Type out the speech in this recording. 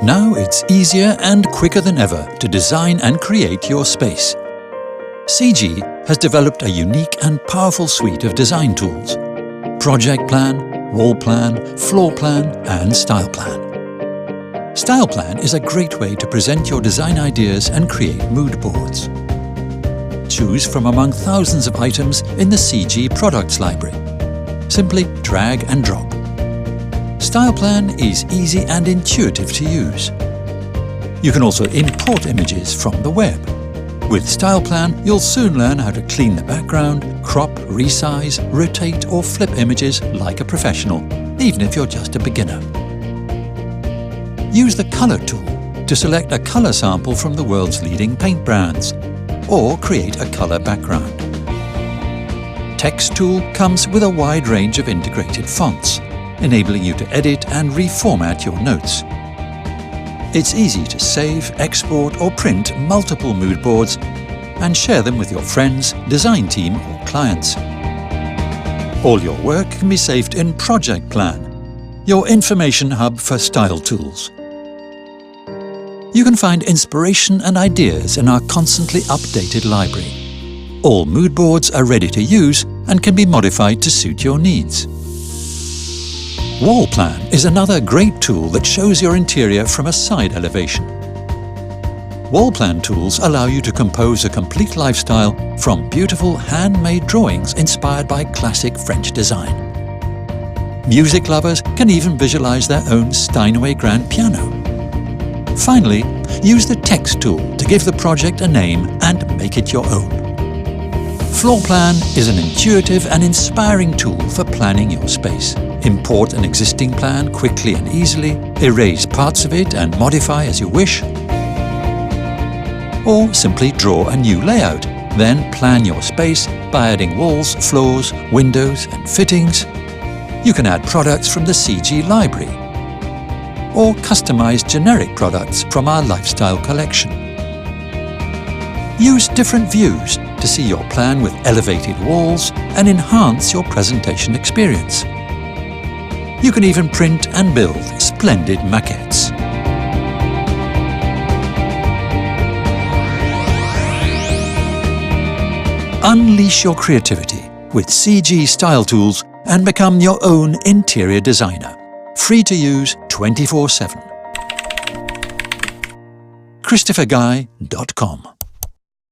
Now it's easier and quicker than ever to design and create your space. CG has developed a unique and powerful suite of design tools: Project Plan, Wall Plan, Floor Plan and Style Plan. Style Plan is a great way to present your design ideas and create mood boards. Choose from among thousands of items in the CG products library. Simply drag and drop. Style Plan is easy and intuitive to use. You can also import images from the web. With Style Plan, you'll soon learn how to clean the background, crop, resize, rotate or flip images like a professional, even if you're just a beginner. Use the Color tool to select a color sample from the world's leading paint brands, or create a color background. Text tool comes with a wide range of integrated fonts, enabling you to edit and reformat your notes. It's easy to save, export or print multiple mood boards and share them with your friends, design team or clients. All your work can be saved in Project Plan, your information hub for style tools. You can find inspiration and ideas in our constantly updated library. All mood boards are ready to use and can be modified to suit your needs. Wall Plan is another great tool that shows your interior from a side elevation. Wall Plan tools allow you to compose a complete lifestyle from beautiful handmade drawings inspired by classic French design. Music lovers can even visualize their own Steinway grand piano. Finally, use the Text tool to give the project a name and make it your own. Floor Plan is an intuitive and inspiring tool for planning your space. Import an existing plan quickly and easily, erase parts of it and modify as you wish, or simply draw a new layout. Then plan your space by adding walls, floors, windows and fittings. You can add products from the CG library, or customize generic products from our lifestyle collection. Use different views to see your plan with elevated walls and enhance your presentation experience. You can even print and build splendid maquettes. Unleash your creativity with CG Style Tools and become your own interior designer. Free to use 24/7. ChristopherGuy.com